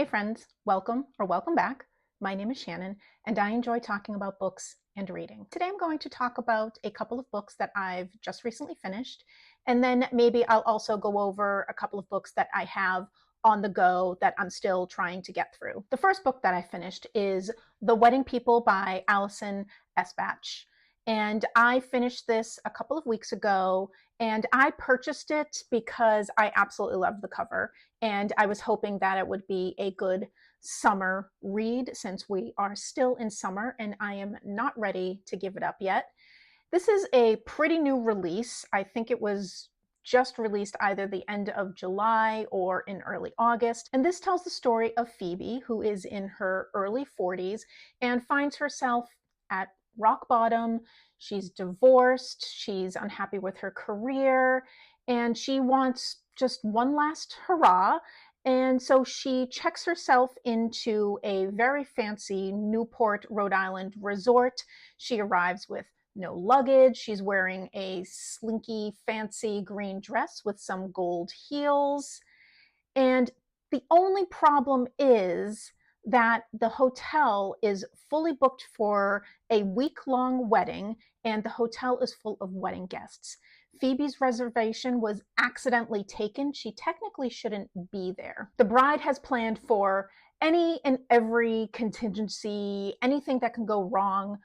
Hey friends, welcome or welcome back. My name is Shannon and I enjoy talking about books and reading. Today I'm going to talk about a couple of books that I've just recently finished, and then maybe I'll also go over a couple of books that I have on the go that I'm still trying to get through. The first book that I finished is The Wedding People by Alison Esbach. And I finished this a couple of weeks ago, and I purchased it because I absolutely love the cover. And I was hoping that it would be a good summer read since we are still in summer and I am not ready to give it up yet. This is a pretty new release. I think it was just released either the end of July or in early August. And this tells the story of Phoebe, who is in her early 40s and finds herself at rock bottom. She's divorced, she's unhappy with her career, and she wants just one last hurrah. And so she checks herself into a very fancy Newport, Rhode Island resort. She arrives with no luggage. She's wearing a slinky, fancy green dress with some gold heels. And the only problem is that the hotel is fully booked for a week-long wedding, and the hotel is full of wedding guests. Phoebe's reservation was accidentally taken. She technically shouldn't be there. The bride has planned for any and every contingency, anything that can go wrong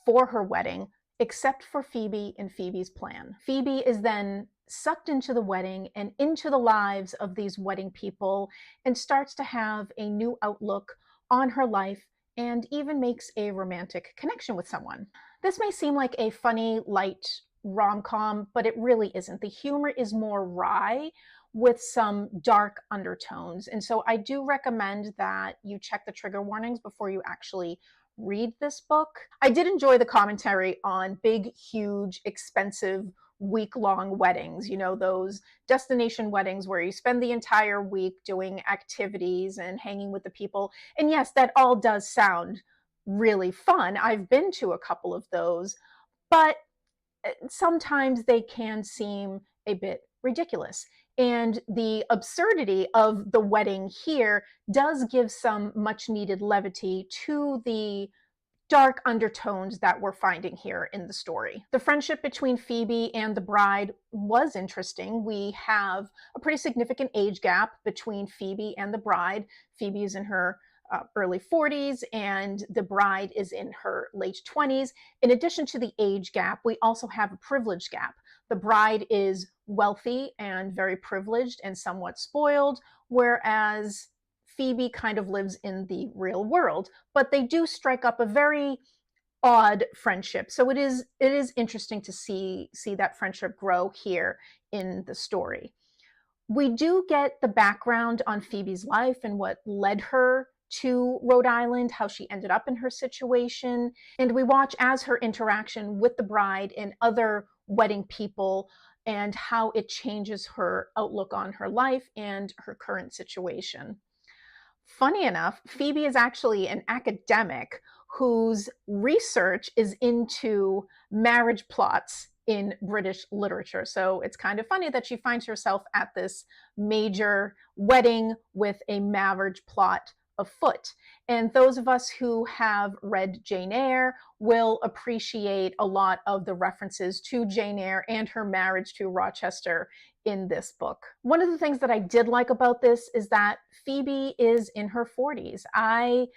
for her wedding, except for Phoebe and Phoebe's plan. Phoebe is then sucked into the wedding and into the lives of these wedding people and starts to have a new outlook on her life and even makes a romantic connection with someone. This may seem like a funny, light rom-com, but it really isn't. The humor is more wry with some dark undertones. And so I do recommend that you check the trigger warnings before you actually read this book. I did enjoy the commentary on big, huge, expensive week-long weddings, those destination weddings where you spend the entire week doing activities and hanging with the people. And yes, that all does sound really fun. I've been to a couple of those, but sometimes they can seem a bit ridiculous. And the absurdity of the wedding here does give some much needed levity to the dark undertones that we're finding here in the story. The friendship between Phoebe and the bride was interesting. We have a pretty significant age gap between Phoebe and the bride. Phoebe is in her early 40s and the bride is in her late 20s. In addition to the age gap, we also have a privilege gap. The bride is wealthy and very privileged and somewhat spoiled, whereas Phoebe kind of lives in the real world, but they do strike up a very odd friendship. So it is interesting to see that friendship grow here in the story. We do get the background on Phoebe's life and what led her to Rhode Island, how she ended up in her situation, and we watch as her interaction with the bride and other wedding people and how it changes her outlook on her life and her current situation. Funny enough, Phoebe is actually an academic whose research is into marriage plots in British literature. So it's kind of funny that she finds herself at this major wedding with a marriage plot afoot. And those of us who have read Jane Eyre will appreciate a lot of the references to Jane Eyre and her marriage to Rochester in this book. One of the things that I did like about this is that Phoebe is in her 40s. I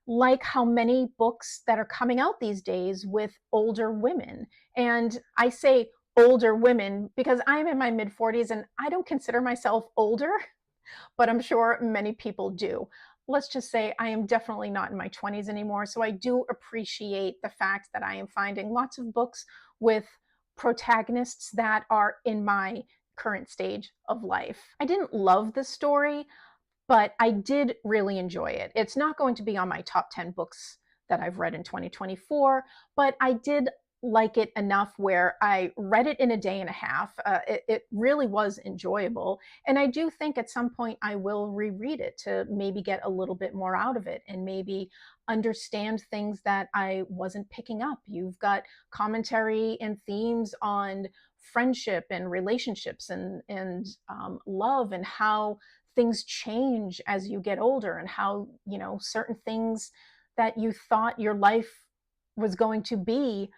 like how many books that are coming out these days with older women. And I say older women because I'm in my mid-40s and I don't consider myself older, but I'm sure many people do. Let's just say I am definitely not in my 20s anymore. So I do appreciate the fact that I am finding lots of books with protagonists that are in my current stage of life. I didn't love the story, but I did really enjoy it. It's not going to be on my top 10 books that I've read in 2024, but I did like it enough where I read it in a day and a half. It really was enjoyable. And I do think at some point I will reread it to maybe get a little bit more out of it and maybe understand things that I wasn't picking up. You've got commentary and themes on friendship and relationships and love and how things change as you get older, and how, you know, certain things that you thought your life was going to be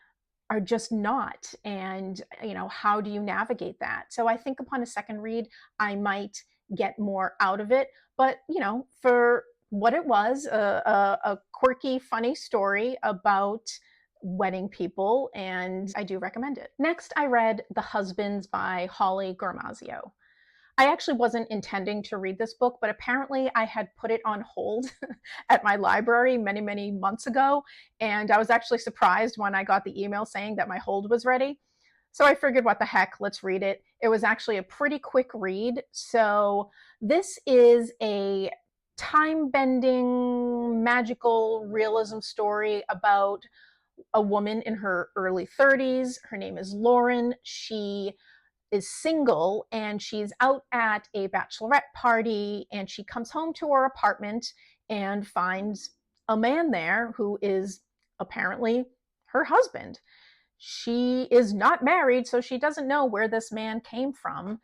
are just not. And, you know, how do you navigate that? So I think upon a second read, I might get more out of it. But, you know, for what it was, a quirky, funny story about wedding people, and I do recommend it. Next, I read The Husbands by Holly Gramazio. I actually wasn't intending to read this book, but apparently I had put it on hold at my library many, many months ago. And I was actually surprised when I got the email saying that my hold was ready. So I figured, what the heck, let's read it. It was actually a pretty quick read. So this is a time-bending, magical realism story about a woman in her early 30s. Her name is Lauren. She is single, and she's out at a bachelorette party, and she comes home to her apartment and finds a man there who is apparently her husband. She is not married, so she doesn't know where this man came from.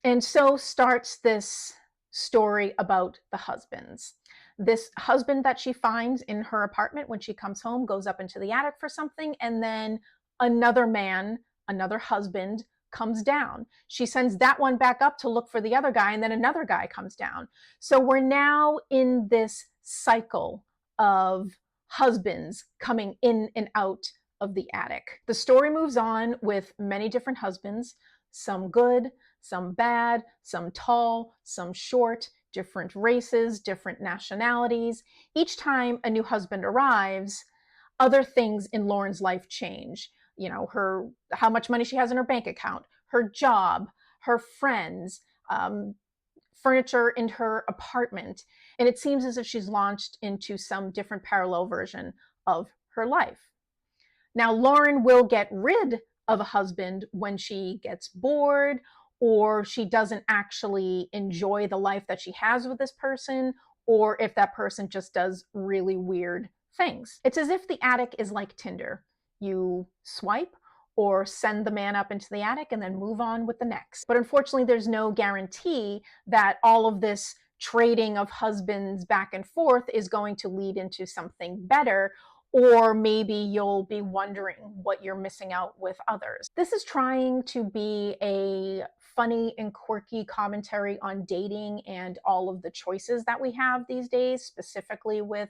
And so starts this story about the husbands. This husband that she finds in her apartment when she comes home goes up into the attic for something, and then another man, another husband, comes down. She sends that one back up to look for the other guy, and then another guy comes down. So we're now in this cycle of husbands coming in and out of the attic. The story moves on with many different husbands, some good, some bad, some tall, some short, different races, different nationalities. Each time a new husband arrives, other things in Lauren's life change. You know, how much money she has in her bank account, her job, her friends, furniture in her apartment. And it seems as if she's launched into some different parallel version of her life. Now, Lauren will get rid of a husband when she gets bored, or she doesn't actually enjoy the life that she has with this person, or if that person just does really weird things. It's as if the attic is like Tinder. You swipe or send the man up into the attic and then move on with the next. But unfortunately, there's no guarantee that all of this trading of husbands back and forth is going to lead into something better, or maybe you'll be wondering what you're missing out with others. This is trying to be a funny and quirky commentary on dating and all of the choices that we have these days, specifically with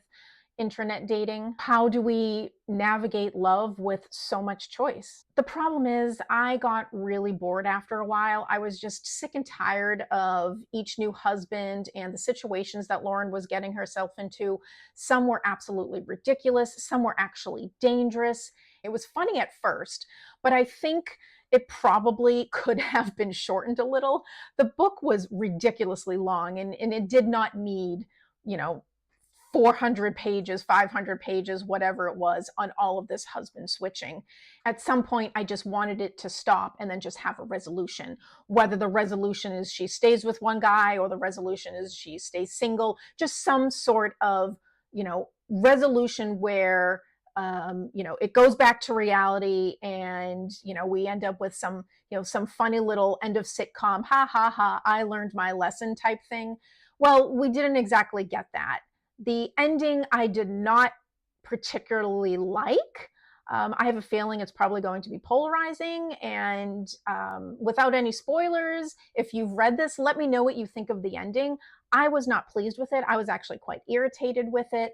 internet dating. How do we navigate love with so much choice? The problem is, I got really bored after a while. I was just sick and tired of each new husband and the situations that Lauren was getting herself into. Some were absolutely ridiculous. Some were actually dangerous. It was funny at first, but I think it probably could have been shortened a little. The book was ridiculously long, and it did not need, you know, 400 pages, 500 pages, whatever it was, on all of this husband switching. At some point, I just wanted it to stop and then just have a resolution. Whether the resolution is she stays with one guy, or the resolution is she stays single, just some sort of, you know, resolution where, you know, it goes back to reality, and, you know, we end up with some, you know, some funny little end of sitcom, ha ha ha, I learned my lesson type thing. Well, we didn't exactly get that. The ending I did not particularly like. I have a feeling it's probably going to be polarizing, and without any spoilers, if you've read this, let me know what you think of the ending. I was not pleased with it. I was actually quite irritated with it,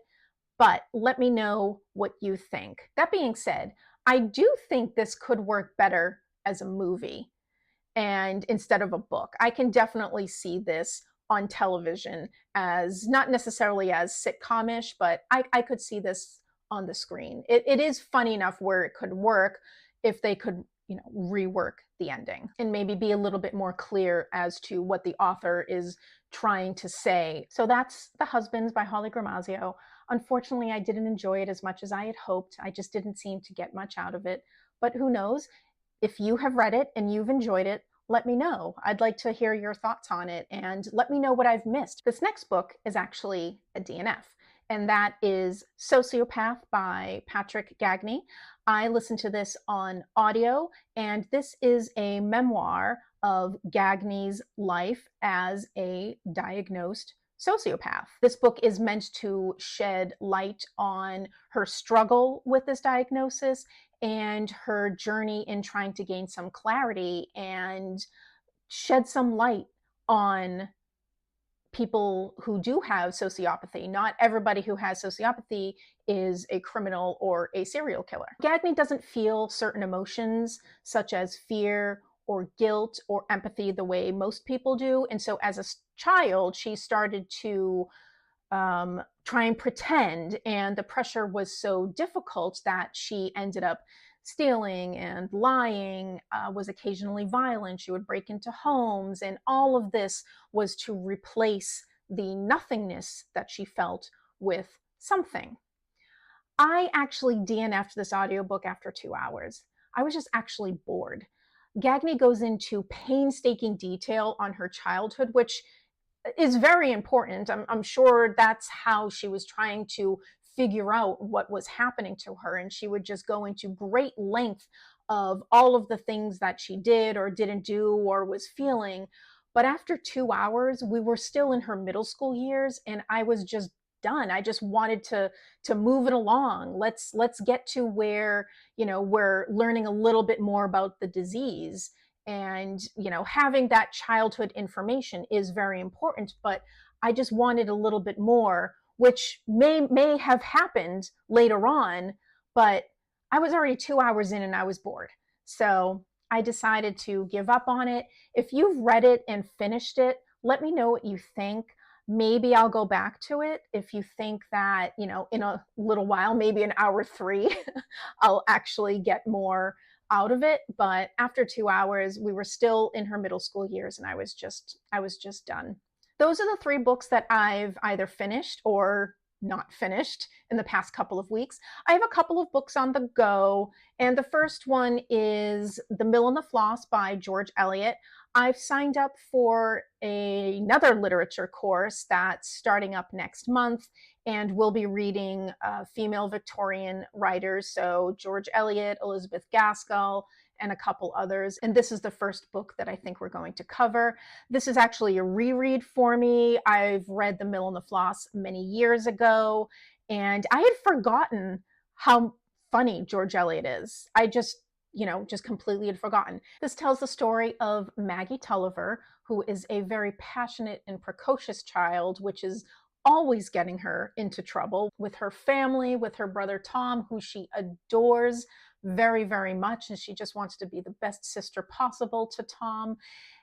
but let me know what you think. That being said, I do think this could work better as a movie and instead of a book. I can definitely see this on television as not necessarily as sitcom-ish, but I could see this on the screen. It is funny enough where it could work if they could, you know, rework the ending and maybe be a little bit more clear as to what the author is trying to say. So that's The Husbands by Holly Gramazio. Unfortunately, I didn't enjoy it as much as I had hoped. I just didn't seem to get much out of it. But who knows? If you have read it and you've enjoyed it, let me know. I'd like to hear your thoughts on it, and let me know what I've missed. This next book is actually a DNF, and that is Sociopath by Patric Gagne. I listened to this on audio, and this is a memoir of Gagne's life as a diagnosed sociopath. This book is meant to shed light on her struggle with this diagnosis and her journey in trying to gain some clarity and shed some light on people who do have sociopathy. Not everybody who has sociopathy is a criminal or a serial killer. Gagne doesn't feel certain emotions such as fear or guilt or empathy the way most people do. And so as a child, she started to try and pretend, and the pressure was so difficult that she ended up stealing and lying, was occasionally violent. She would break into homes, and all of this was to replace the nothingness that she felt with something. I actually DNF'd this audiobook after 2 hours. I was just actually bored. Gagne goes into painstaking detail on her childhood, which is very important. I'm sure that's how she was trying to figure out what was happening to her. And she would just go into great length of all of the things that she did or didn't do or was feeling. But after 2 hours, we were still in her middle school years, and I was just done. I just wanted to move it along. Let's get to where, we're learning a little bit more about the disease. And, having that childhood information is very important, but I just wanted a little bit more, which may have happened later on, but I was already 2 hours in and I was bored. So I decided to give up on it. If you've read it and finished it, let me know what you think. Maybe I'll go back to it if you think that, in a little while, maybe in hour 3, I'll actually get more out of it. But after 2 hours, we were still in her middle school years, and I was just done. Those are the 3 books that I've either finished or not finished in the past couple of weeks. I have a couple of books on the go, and the first one is The Mill and the Floss by George Eliot. I've signed up for another literature course that's starting up next month, and we'll be reading female Victorian writers, so George Eliot, Elizabeth Gaskell, and a couple others. And this is the first book that I think we're going to cover. This is actually a reread for me. I've read The Mill and the Floss many years ago, and I had forgotten how funny George Eliot is. I just completely had forgotten. This tells the story of Maggie Tulliver, who is a very passionate and precocious child, which is always getting her into trouble with her family, with her brother Tom, who she adores very, very much, and she just wants to be the best sister possible to Tom.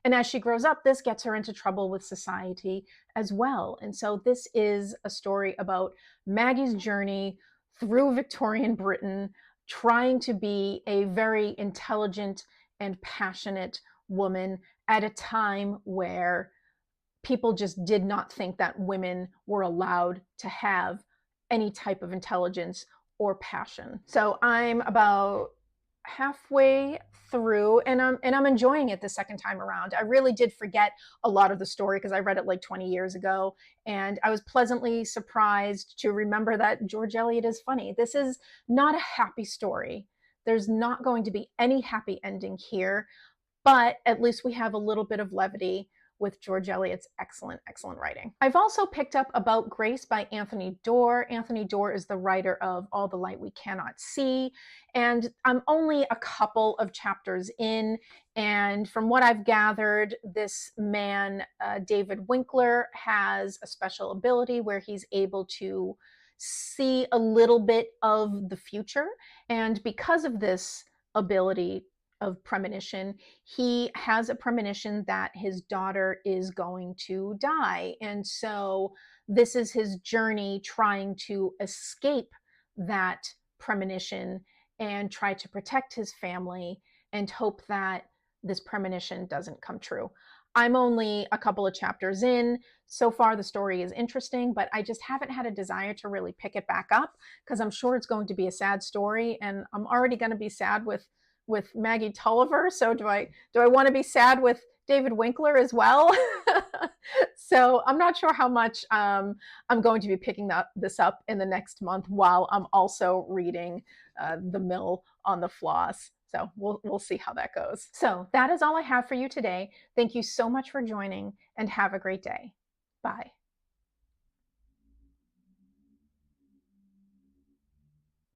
And as she grows up, this gets her into trouble with society as well. And so this is a story about Maggie's journey through Victorian Britain, trying to be a very intelligent and passionate woman at a time where people just did not think that women were allowed to have any type of intelligence or passion. So I'm about halfway through, and I'm enjoying it the second time around. I really did forget a lot of the story because I read it like 20 years ago, and I was pleasantly surprised to remember that George Eliot is funny. This is not a happy story. There's not going to be any happy ending here, but at least we have a little bit of levity with George Eliot's excellent, excellent writing. I've also picked up About Grace by Anthony Doerr. Anthony Doerr is the writer of All the Light We Cannot See, and I'm only a couple of chapters in, and from what I've gathered, this man, David Winkler, has a special ability where he's able to see a little bit of the future, and because of this ability of premonition, he has a premonition that his daughter is going to die. And so this is his journey trying to escape that premonition and try to protect his family and hope that this premonition doesn't come true. I'm only a couple of chapters in. So far, the story is interesting, but I just haven't had a desire to really pick it back up because I'm sure it's going to be a sad story, and I'm already going to be sad with Maggie Tulliver. So do I want to be sad with David Winkler as well. So I'm not sure how much I'm going to be picking this up in the next month while I'm also reading The Mill on the Floss. So we'll see how that goes. So that is all I have for you today. Thank you so much for joining, and have a great day. Bye.